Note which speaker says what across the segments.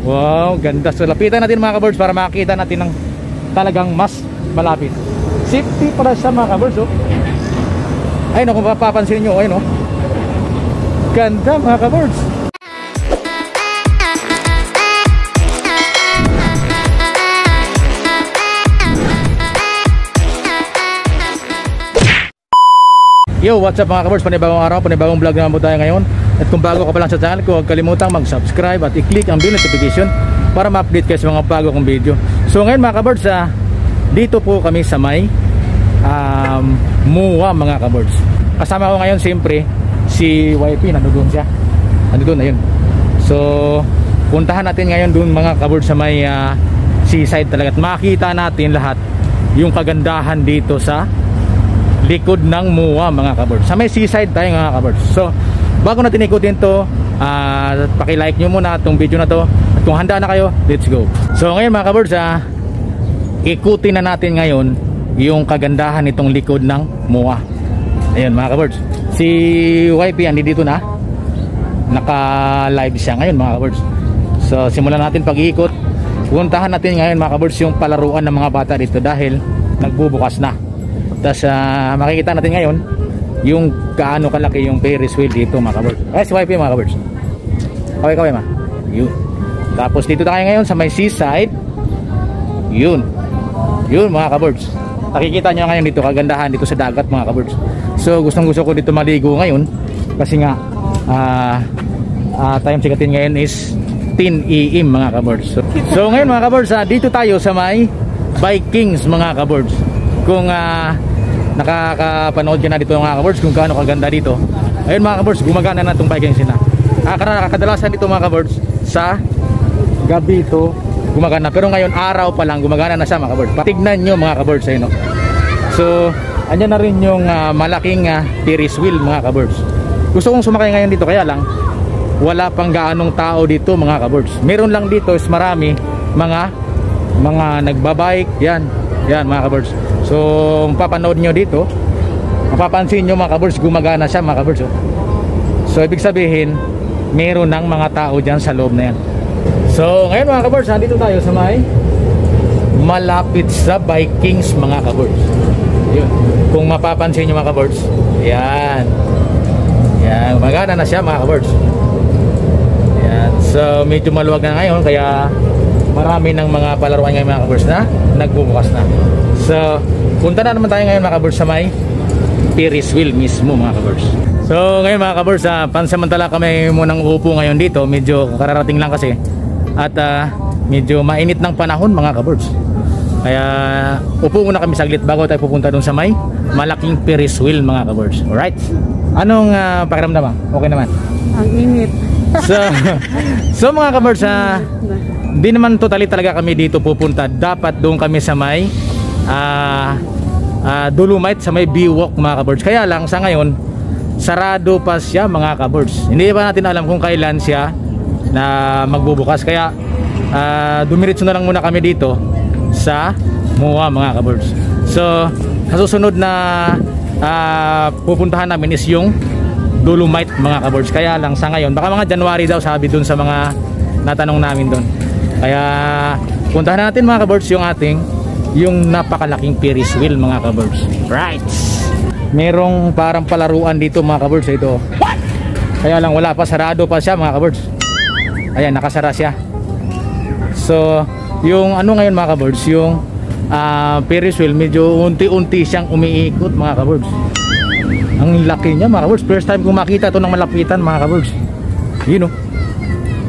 Speaker 1: Wow, ganda. So lapitan natin mga ka-birds para makita natin ng talagang mas malapit. Safety para sa mga ka-birds, oh. Ayun, kung mapapansin nyo, ayun, oh. Ganda mga ka-birds. Yo, what's up mga ka-birds? Panibagong araw, panibagong vlog naman po tayo ngayon. At kung bago ka pa lang sa channel ko, huwag kalimutang mag-subscribe at i-click ang bell notification para ma-update kayo sa mga bago kong video. So ngayon mga ka-birds, dito po kami sa may MUA mga ka-birds. Kasama ko ngayon siyempre si YP, nandoon siya. Nandoon, ayun. So puntahan natin ngayon doon mga ka-birds sa may seaside talaga. At makita natin lahat yung kagandahan dito sa likod ng MUA mga ka-birds. Sa may seaside tayo mga ka-birds. So bago natin ikutin to, paki-like nyo muna itong video na to. At kung handa na kayo, let's go. So ngayon mga ka-birds, ikutin na natin ngayon yung kagandahan nitong likod ng MUA. Ayun mga ka-birds, si YP andi dito na, naka-live siya ngayon mga ka-birds. So simulan natin pag-iikot. Puntahan natin ngayon mga ka-birds yung palaruan ng mga bata dito dahil nagbubukas na. Tapos makikita natin ngayon yung gaano kalaki yung Ferris wheel dito mga ka-birds. Si YP mga ka-birds. Kaway ma. Yun. Tapos dito tayo ngayon sa may seaside. Yun mga ka-birds. Nakikita nyo ngayon dito kagandahan dito sa dagat mga ka-birds. So gusto ko dito maligo ngayon kasi nga time sikatin ngayon is 10 AM mga ka-birds. So ngayon mga ka-birds, dito tayo sa may Vikings mga ka-birds. Kung nakakapanood ka na dito mga ka-birds kung gaano kaganda dito. Ayun mga ka-birds, gumagana na itong Vikings na. Nakakadalasan dito mga ka-birds sa gabi ito gumagana. Pero ngayon araw pa lang gumagana na siya mga ka-birds. Patignan nyo mga ka-birds ayun, no? So andyan na rin yung malaking Ferris wheel mga ka-birds. Gusto kong sumakay ngayon dito kaya lang wala pang gaanong tao dito mga ka-birds. Meron lang dito is marami mga nagbabike yan mga ka-birds. So mapapanood nyo dito, mapapansin nyo mga ka-birds, gumagana siya mga ka-birds, oh. So ibig sabihin meron ng mga tao dyan sa loob na yan. So ngayon mga ka-birds, dito tayo sa may malapit sa Vikings mga ka-birds. Yun. Kung mapapansin nyo mga ka-birds, yan gumagana na siya mga ka-birds. Yan. So medyo maluwag na ngayon kaya marami ng mga palaruan ngayon mga ka-birds na nagbubukas na. So punta na naman tayo ngayon mga ka-birds sa may Ferris wheel mismo mga ka-birds. So ngayon mga ka-birds, pansamantala kami munang upo ngayon dito. Medyo kararating lang kasi at medyo mainit ng panahon mga ka-birds. Kaya upo muna kami saglit bago tayo pupunta dun sa may malaking Ferris wheel mga ka-birds. Alright? Anong pakiramdam ba? Okay naman?
Speaker 2: Ang init.
Speaker 1: So mga ka-birds, di naman totally talaga kami dito pupunta. Dapat doon kami sa may Dolomite, sa may Biwok mga ka-birds. Kaya lang sa ngayon sarado pa siya mga ka-birds. Hindi pa natin alam kung kailan siya na magbubukas. Kaya dumiretso na lang muna kami dito sa MUA mga ka-birds. So sa susunod na pupuntahan namin is yung Dolomite mga ka-birds. Kaya lang sa ngayon baka mga January daw sabi dun sa mga natanong namin dun. Kaya puntahan natin mga ka-birds yung napakalaking Ferris wheel mga ka-birds. Right. Merong parang palaruan dito mga ka-birds ito. What? Kaya lang wala pa, sarado pa siya mga ka-birds. Ayan, nakasara siya. So yung ano ngayon mga ka-birds, yung Ferris wheel medyo unti-unti siyang umiikot mga ka-birds. Ang laki niya mga ka-birds. First time kong makita ito ng malapitan mga ka-birds. Yun, oh.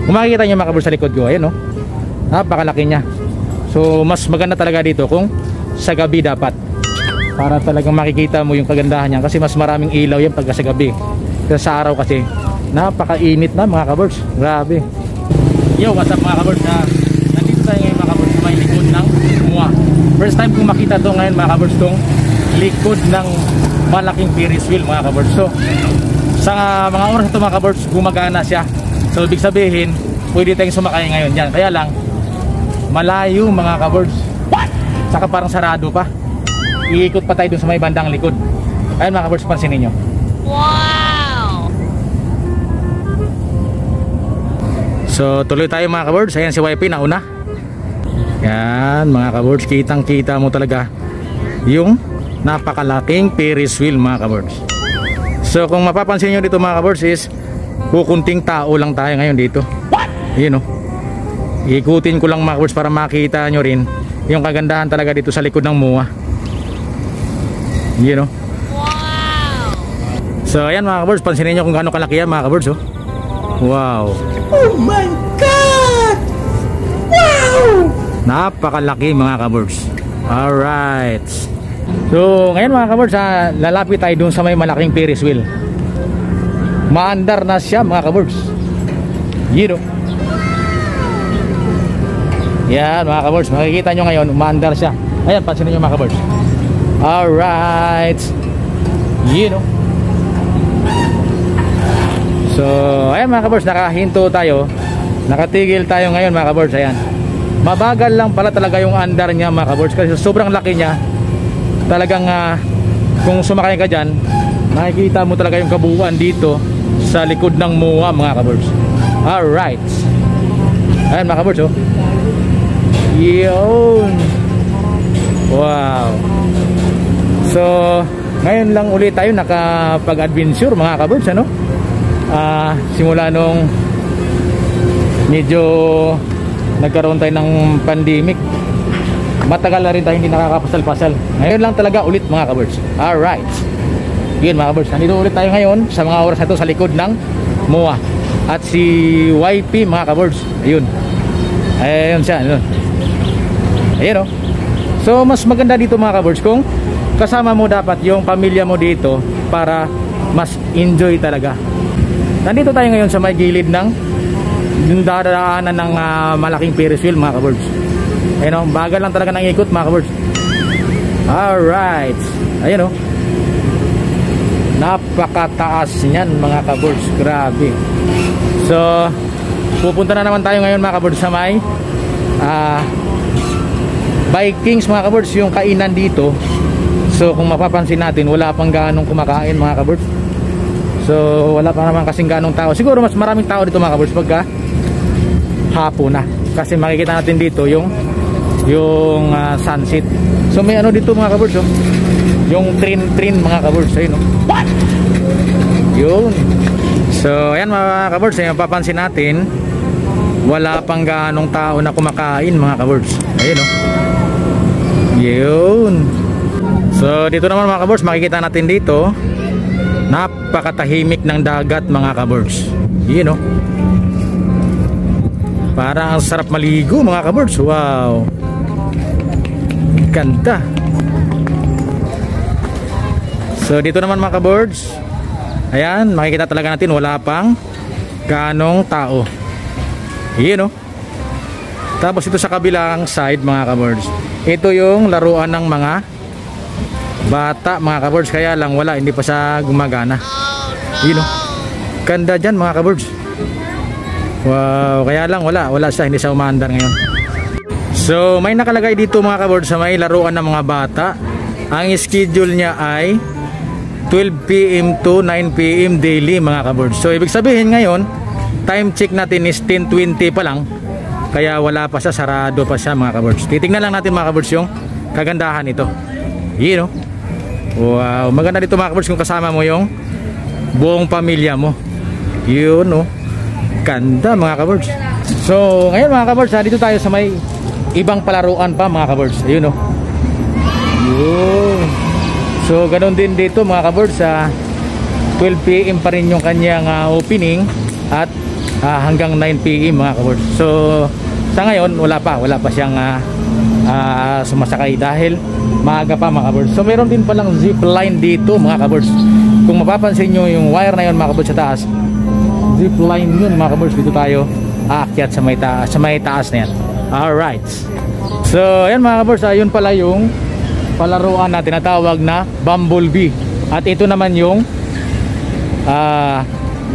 Speaker 1: Kung makikita niyo mga ka-birds sa likod ko, ayan, oh. Napakalaki niya. So mas maganda talaga dito kung sa gabi dapat, para talagang makikita mo yung kagandahan niya kasi mas maraming ilaw yan pagka sa gabi. Kasi sa araw kasi napakainit na mga ka-birds. Grabe. Yo, what's up mga ka-birds? Nandito tayo ngayon mga ka-birds sa may likod ng MUA. First time kong makita to ngayon mga ka-birds, tong likod ng malaking Ferris wheel mga ka-birds. So sa mga oras ito mga ka-birds, gumagana siya. So ibig sabihin pwede tayong sumakay ngayon yan. Kaya lang malayo mga ka-birds. Saka parang sarado pa. Iikot pa tayo dun sa may bandang likod. Ayun mga ka-birds, pansinin nyo. Wow! So tuloy tayo mga kaboards. Ayan si YP na una. Yan mga kaboards, kitang kita mo talaga yung napakalaking Ferris wheel mga kaboards. So kung mapapansin nyo dito mga kaboards is kukunting tao lang tayo ngayon dito. Yun o, ikutin ko lang mga kaboards para makita nyo rin yung kagandahan talaga dito sa likod ng MOA. Yun o. So ayan mga kaboards, pansinin nyo kung gaano kalaki yan mga kaboards. Wow.
Speaker 2: Oh my God! Wow!
Speaker 1: Napakalaki mga kaboards. Alright. So ngayon mga kaboards, lalapit tayo dun sa may malaking Ferris wheel. Maandar na siya mga kaboards. Yun o. Yan mga kaboards, makikita nyo ngayon umaandar siya. Ayan, pansinin nyo mga kaboards. Alright. Yun o. So ayan mga kaboards, nakahinto tayo. Nakatigil tayo ngayon mga kaboards. Ayan, mabagal lang pala talaga yung andar niya mga kaboards, kasi sobrang laki niya. Talagang kung sumakay ka dyan, nakikita mo talaga yung kabuuan dito sa likod ng MOA mga kaboards. Alright. Ayan mga kaboards oh. Yun. Wow. So ngayon lang ulit tayo nakapag-adventure mga kaboards, ano? Simula nung medyo nagkaroon tayo ng pandemic, matagal na rin tayo hindi nakakapasal-pasal. Ngayon lang talaga ulit mga kaboards. Alright. Yun mga kaboards, nandito ulit tayo ngayon sa mga oras na ito sa likod ng MOA. At si YP mga kaboards, ayun. Ayun siya, ayun. Ayun o. So mas maganda dito mga kaboards kung kasama mo dapat yung pamilya mo dito para mas enjoy talaga. Nandito tayo ngayon sa may gilid ng dadaanan ng malaking Ferris wheel mga kaboards. Ayun o, bagal lang talaga ng ikot mga kaboards. Alright. Ayun o, napakataas niyan mga kaboards. Grabe. So pupunta na naman tayo ngayon mga kaboards sa may Vikings mga kaboards, yung kainan dito. So kung mapapansin natin, wala pang ganong kumakain mga kaboards. So wala pa naman kasing ganong tao. Siguro mas maraming tao dito mga kaboards pagka hapon na, kasi makikita natin dito yung sunset. So may ano dito mga kaboards oh, yung train mga kaboards. Ayun oh. Yun. So ayan mga kaboards, ayun, papansin natin wala pang ganong tao na kumakain mga kaboards. Ayun oh. Yun. So dito naman mga kaboards, makikita natin dito napakatahimik ng dagat mga kaboards. Yun o. Parang ang sarap maligo mga kaboards. Wow, ganda. So dito naman mga kaboards, ayan, makikita talaga natin wala pang ganong tao. Yun o. Tapos ito sa kabilang side mga kaboards, ito yung laruan ng mga bata mga kaboards, kaya lang wala, hindi pa siya gumagana. Yun o, ganda dyan mga kaboards. Wow, kaya lang wala siya, hindi siya umaandar ngayon. So may nakalagay dito mga kaboards sa may laruan ng mga bata. Ang schedule niya ay 12 PM to 9 PM daily mga kaboards. So ibig sabihin ngayon, time check natin is 10:20 pa lang, kaya wala pa siya, sarado pa siya mga kaboards. Titingnan lang natin mga kaboards yung kagandahan nito. Yun o. Wow, maganda dito mga kaboards kung kasama mo yung buong pamilya mo. Yun o, ganda mga kaboards. So ngayon mga kaboards, dito tayo sa may ibang palaruan pa mga kaboards. Ayun o. Yun. So ganoon din dito mga kaboards, 12 PM pa rin yung kanyang opening at hanggang 9 PM mga kaboards. So sa ngayon wala pa siyang sumasakay dahil maaga pa mga kaboards. So meron din palang zip line dito mga kaboards. Kung mapapansin nyo yung wire na yun mga kaboards sa taas, zip line yun mga kaboards. Dito tayo aakyat sa may taas na yan. Alright. So ayan mga kaboards, yun pala yung palaruan na tinatawag na Bumblebee. At ito naman yung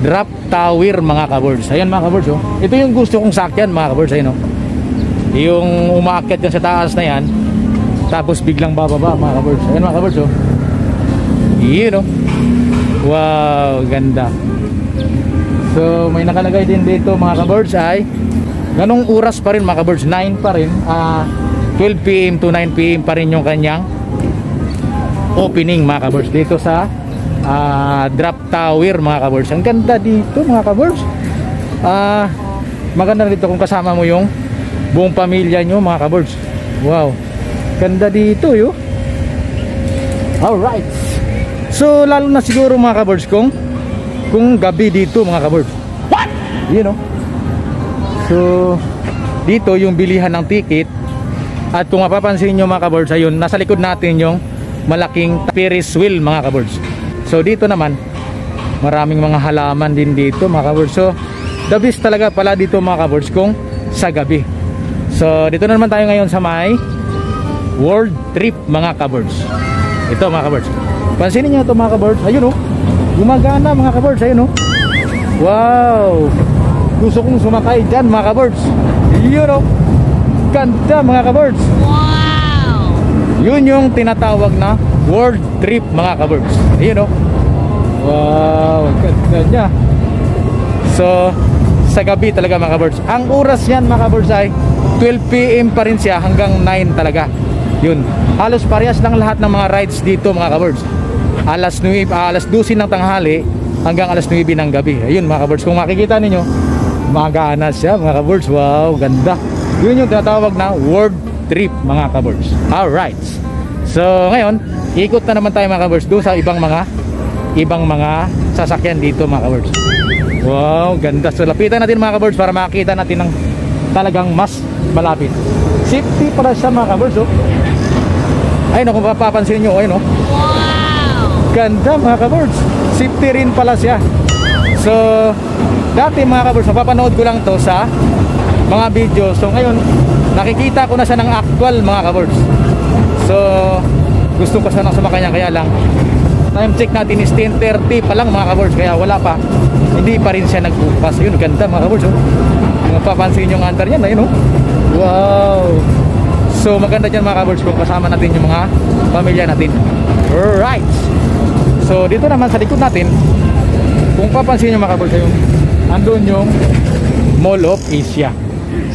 Speaker 1: drop tower mga kaboards. Ayan mga kaboards oh. Ito yung gusto kong sakyan mga kaboards. Ayun oh. Yung umaakyat yan sa taas na yan, tapos biglang bababa mga kaboards. Ayan mga kaboards oh. Yun oh. Wow, ganda. So may nakalagay din dito mga ka-birds ay ganong oras pa rin mga ka-birds, 9 pa rin, 12 PM to 9 PM pa rin yung kanyang opening mga ka-birds dito sa Drop Tower mga ka-birds. Ang ganda dito mga ka-birds. Maganda dito kung kasama mo yung buong pamilya nyo mga ka-birds. Wow, ganda dito yo. Alright, so lalo na siguro mga ka-birds kung gabi dito mga ka-birds. What? You know. So dito yung bilihan ng ticket. At kung mapapansin nyo mga ka-birds, ayun, nasa likod natin yung malaking Ferris wheel mga ka-birds. So dito naman maraming mga halaman din dito mga ka-birds. So the best talaga pala dito mga ka-birds kung sa gabi. So dito na naman tayo ngayon sa may World Trip mga ka-birds. Ito mga ka-birds, pansinin nyo ito mga ka-birds. Ayun oh, gumagana mga ka-birds. Ayun oh, wow, gusto kong sumakay dyan mga ka-birds. Yun oh, ganda mga ka-birds.
Speaker 3: Wow,
Speaker 1: yun yung tinatawag na World Trip mga ka-birds. Ayun oh, wow, ganda nya. So sa gabi talaga mga ka-birds. Ang oras yan mga ka-birds ay 12 PM pa rin siya hanggang 9 talaga. Yun, halos parehas lang lahat ng mga rides dito mga ka-birds. Alas 12 ng tanghali hanggang alas 9 ng gabi. Ayun mga ka-birds, kung makikita ninyo, magana siya mga ka-birds. Wow, ganda. Yun yung tinatawag na World Trip mga ka-birds. Alright, so ngayon ikot na naman tayo mga ka-birds doon sa ibang mga sasakyan dito mga ka-birds. Wow, ganda. So lapitan natin mga ka-birds para makita natin ng talagang mas malapit. Safety para siya mga ka-birds oh. Ayun, kung mapapansin nyo, ayun oh,
Speaker 3: wow,
Speaker 1: ganda mga ka-birds. Safety rin pala siya. So dati mga ka-birds, mapapanood ko lang to sa mga video. So ngayon nakikita ko na siya ng actual mga ka-birds. So gusto ko sanang sumakay niya, kaya lang time check natin is 10:30 pa lang mga ka-birds, kaya wala pa, hindi pa rin siya nagbukas. Yun, ganda mga ka-birds oh. Mapapansin yung under niyan, ayun oh, wow. So maganda dyan mga ka-birds kung kasama natin yung mga pamilya natin. Alright, so dito naman sa likod natin, kung papansin nyo mga ka-birds, andun yung Mall of Asia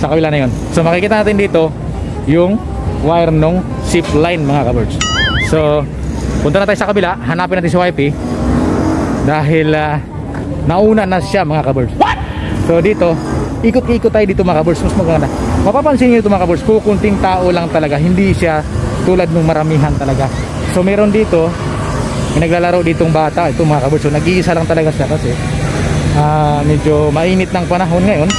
Speaker 1: sa kabila na yun. So makikita natin dito yung wire nung zip line mga ka-birds. So punta na tayo sa kabila, hanapin natin si YP dahil nauna na siya mga ka-birds. So dito ikot-ikot tayo dito mga ka-birds, mas maganda. Mapapansin nyo ito mga ka-birds, kukunting tao lang talaga, hindi siya tulad ng maramihan talaga. So meron dito may naglalaro ditong bata, ito mga ka-birds. So nag-iisa lang talaga siya kasi medyo mainit ng panahon ngayon.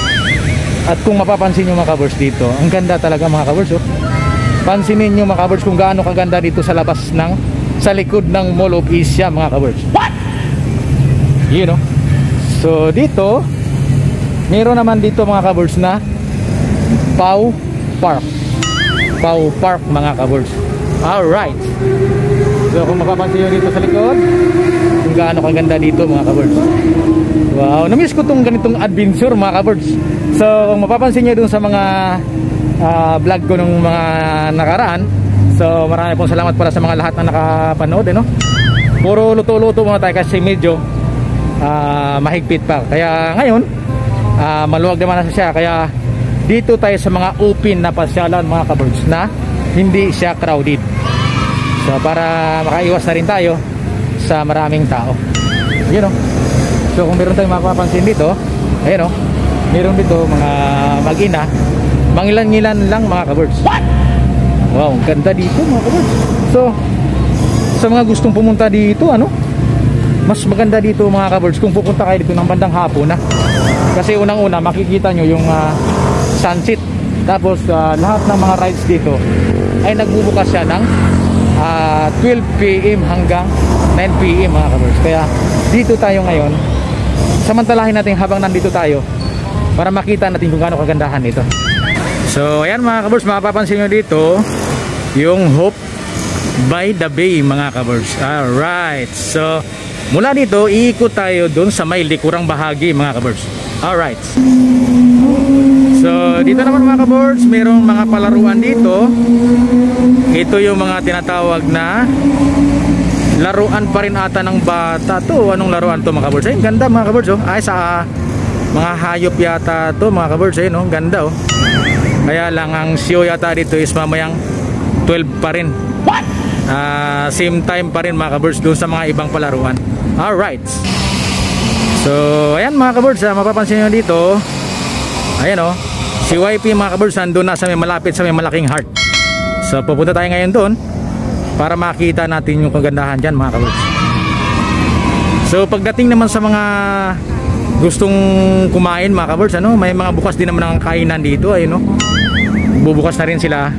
Speaker 1: At kung mapapansin nyo mga ka-birds dito, ang ganda talaga mga ka-birds oh. Pansinin nyo mga ka-birds kung gaano kaganda dito sa labas sa likod ng Mall of Asia mga ka-birds. What? You know. So dito meron naman dito mga ka-birds na Pau Park mga ka-birds. Alright, so kung mapapansin nyo dito sa likod kung gaano kaganda dito mga ka-birds. Wow, namiss ko tong ganitong adventure mga ka-birds. So kung mapapansin nyo dun sa mga vlog ko nung mga nakaraan, so marami pong salamat pala sa mga lahat na nakapanood no? Puro luto-luto mga tayo kasi medyo mahigpit pa. Kaya ngayon maluwag naman na siya, kaya dito tayo sa mga open na pasyalan mga ka-birds na hindi siya crowded. So para makaiwas na rin tayo sa maraming tao. Yun o. So kung meron tayong mapapansin dito, ayun o, meron dito mga mag-ina, mangilan-ngilan lang mga ka-birds. Wow, ganda dito mga ka-birds. So sa mga gustong pumunta dito, mas maganda dito mga ka-birds kung pupunta kayo dito ng bandang hapon na. Kasi unang-una makikita nyo yung sunset. Tapos lahat ng mga rides dito ay nagbubukas siya ng 12 PM hanggang 9 PM mga ka-birds. Kaya dito tayo ngayon, samantalahin natin habang nandito tayo para makita natin kung gaano kagandahan ito. So ayan mga ka-birds, mapapansin nyo dito yung Hope by the Bay mga ka-birds. Alright, so mula dito iikot tayo dun sa may likurang bahagi mga ka-birds. Alright, so dito naman mga ka-birds, mayroong mga palaruan dito. Ito yung mga tinatawag na laruan pa rin ata ng bata to. Anong laruan to mga kabords? Ay, ganda mga kabords oh. Ay, sa mga hayop yata to mga kabords. Ay, no? Ganda oh. Kaya lang ang show yata dito is mamayang 12 pa rin. What? Same time pa rin mga kabords doon sa mga ibang palaruan. Alright. So ayan mga kabords, mapapansin nyo dito. Ayan oh, si YP mga kabords nandun na sa may malapit sa may malaking heart. So pupunta tayo ngayon doon para makita natin yung kagandahan dyan mga kabords. So pagdating naman sa mga gustong kumain mga kabords, ano, may mga bukas din naman ng kainan dito. Ayun oh, bubukas na rin sila.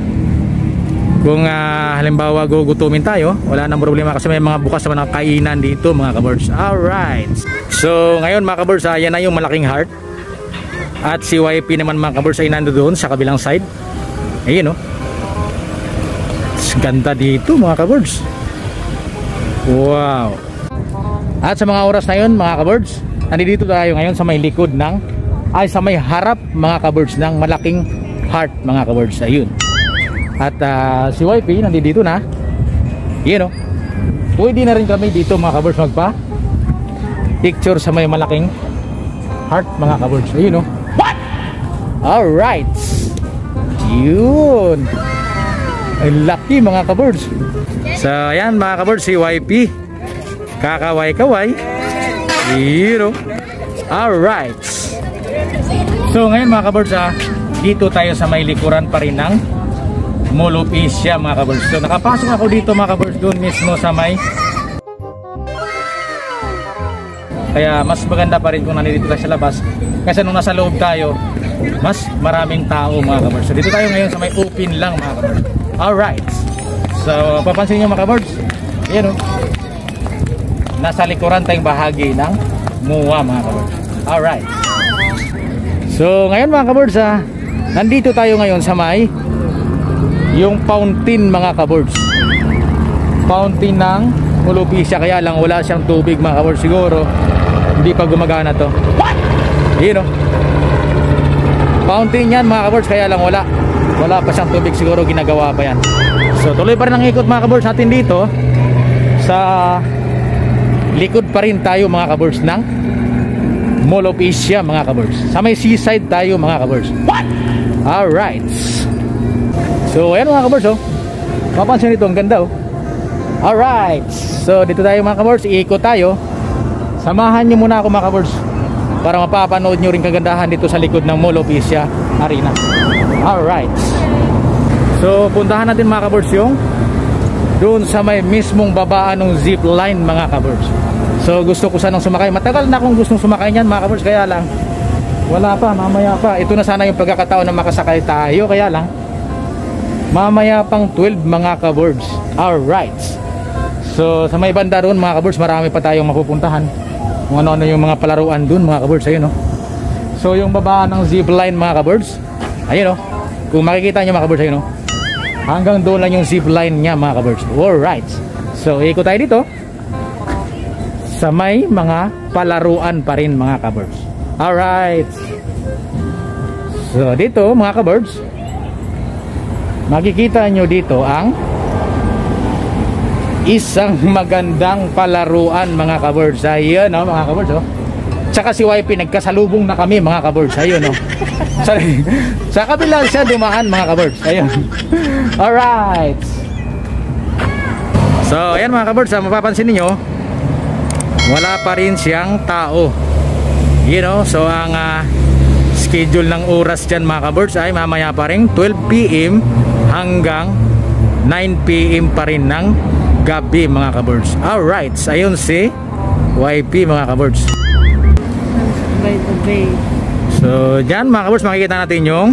Speaker 1: Kung halimbawa gugutumin tayo, wala nang problema kasi may mga bukas naman ng kainan dito mga kabords. Alright. So ngayon mga kabords, yan na yung malaking heart. At si YP naman mga kabords ay nandoon sa kabilang side. Ayun oh. Ganda dito mga kabords. Wow. At sa mga oras na yun mga kabords, nandito tayo ngayon sa may likod ng, ay sa may harap mga kabords ng malaking heart mga kabords. Ayun. At si YP nandito na. Yun o. Pwede na rin kami dito mga kabords magpa picture sa may malaking heart mga kabords. Ayun o. What? Alright. Yun. Ay laki mga kabords. So ayan mga kabords, si YP kakaway-kaway. Yun o. Alright. So ngayon mga kabords, dito tayo sa may likuran pa rin ng Molopecia mga kabords. So nakapasok ako dito mga kabords doon mismo sa may, kaya mas maganda pa rin kung nandito tayo sa labas, kasi nung nasa loob tayo mas maraming tao mga kabords. So dito tayo ngayon sa may open lang mga kabords. Alright. So papansin nyo mga kabords, ayan o, nasa likuran tayong bahagi ng MOA mga kabords. Alright. So ngayon mga kabords, nandito tayo ngayon sa may yung fountain mga kabords. Fountain ng Molopecia, kaya lang wala siyang tubig mga kabords. Siguro hindi pa gumagana to. Yun o. Fountain yan mga kabords, kaya lang wala pa siyang tubig. Siguro ginagawa pa yan. So tuloy pa rin ang ikot mga kabords natin dito. Sa likod pa rin tayo mga kabords ng Molopecia mga kabords. Sa may seaside tayo mga kabords. Alright. So ayan mga kabords oh. Mapansin nito, ang ganda oh. Alright. So dito tayo mga kabords, iikot tayo. Samahan nyo muna ako mga kabords para mapapanood nyo rin kagandahan dito sa likod ng Molopecia Arena. Alright. So puntahan natin mga kabords yung doon sa may mismong babaan ng zip line mga kabords. So gusto ko sanang sumakay. Matagal na akong gustong sumakay niyan mga kabords, kaya lang wala pa, mamaya pa. Ito na sana yung pagkakataon na makasakay tayo, kaya lang mamaya pang 12 mga kabords. Alright. So sa may banda doon mga kabords, marami pa tayong mapupuntahan. Kung ano-ano yung mga palaruan doon mga kabords. Ayun o. So yung baba ng zipline mga kabords, ayun o. Kung makikita nyo mga kabords, ayun o. Hanggang doon lang yung zipline nya mga kabords. Alright. So ikot tayo dito sa may mga palaruan pa rin mga kabords. Alright. So dito mga kabords, makikita nyo dito ang isang magandang palaruan mga kabords. Ayun o mga kabords oh. Tsaka si YP nagkasalubong na kami mga kabords. Ayun o. Sa kabila siya dumaan mga kabords. Ayun. Alright. So ayan mga kabords, mapapansin niyo wala pa rin siyang tao. You know, so ang schedule ng oras dyan mga kabords ay mamaya pa rin 12 PM hanggang 9 PM pa rin ng gabi mga kabords. Alright, ayun si YP mga kabords. So dyan mga kabords, makikita natin yung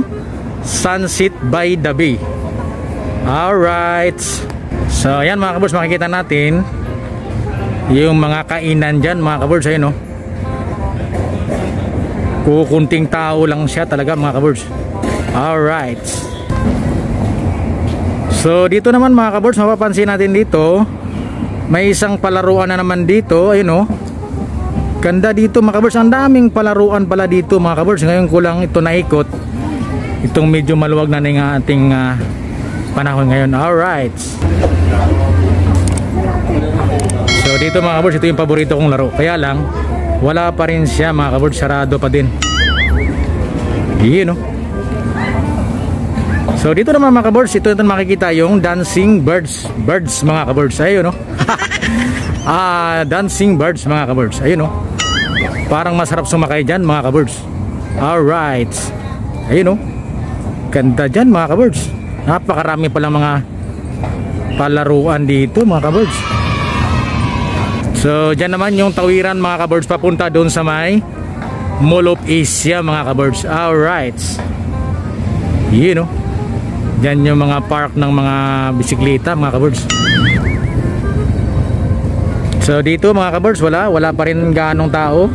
Speaker 1: sunset by the bay. Alright. So ayan mga kabords, makikita natin yung mga kainan dyan mga kabords. Ayun o, kukunting tao lang siya talaga mga kabords. Alright. So dito naman mga kabords, mapapansin natin dito may isang palaruan na naman dito. Ayun o, ganda dito mga kabords. Ang daming palaruan pala dito mga kabords. Ngayon ko lang ito naikot, itong medyo maluwag na ng ating panahon ngayon. Alright. So dito mga kabords, ito yung paborito kong laro. Kaya lang, wala pa rin siya mga kabords, sarado pa din. Yun, no? So dito naman mga kabords, ito natin makikita yung dancing birds. Birds mga kabords, ayun, no? Dancing birds mga kabords, ayun, no? Parang masarap sumakay dyan mga kabords. Alright, ayun, no? Ganda dyan mga kabords. Napakarami palang mga palaruan dito mga kabords. So dyan naman yung tawiran mga kabords, papunta doon sa may Mall of Asia mga kabords. Alright, yun, no? Dyan yung mga park ng mga bisikleta mga kabords. So dito mga kabords, wala pa rin gaanong tao.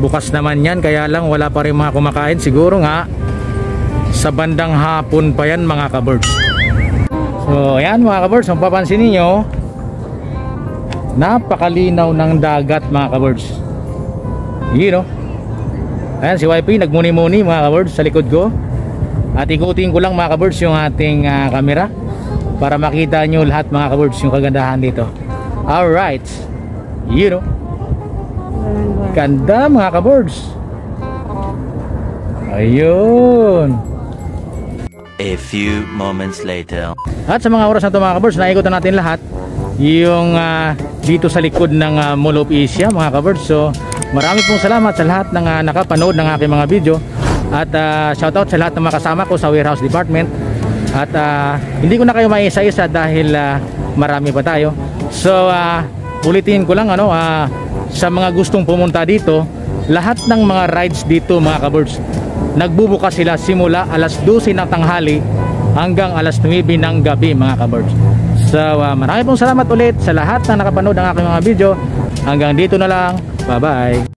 Speaker 1: Bukas naman yan, kaya lang wala pa rin mga kumakain. Siguro nga sa bandang hapon pa yan mga kabords. So ayan mga kabords, kung papansin niyo, napakalinaw ng dagat mga kabords. Yun, no? Ayan si YP nagmuni-muni mga kabords sa likod ko. At ikutin ko lang mga kabords yung ating camera para makita nyo lahat mga kabords yung kagandahan dito. Alright, you know, ganda mga kabords. Ayun.
Speaker 4: A few moments later.
Speaker 1: At sa mga oras na ito mga kabords, naikutan natin lahat yung dito sa likod ng Mall of Asia mga kabords. So marami pong salamat sa lahat ng nakapanood ng aking mga video. At shoutout sa lahat ng mga kasama ko sa warehouse department. At hindi ko na kayo maisa-isa dahil marami pa tayo. So ulitin ko lang sa mga gustong pumunta dito, lahat ng mga rides dito mga kabords, nagbubukas sila simula alas 12 ng tanghali hanggang alas 9 ng gabi mga kabords. So marami pong salamat ulit sa lahat na nakapanood ng aking mga video. Hanggang dito na lang. Bye bye.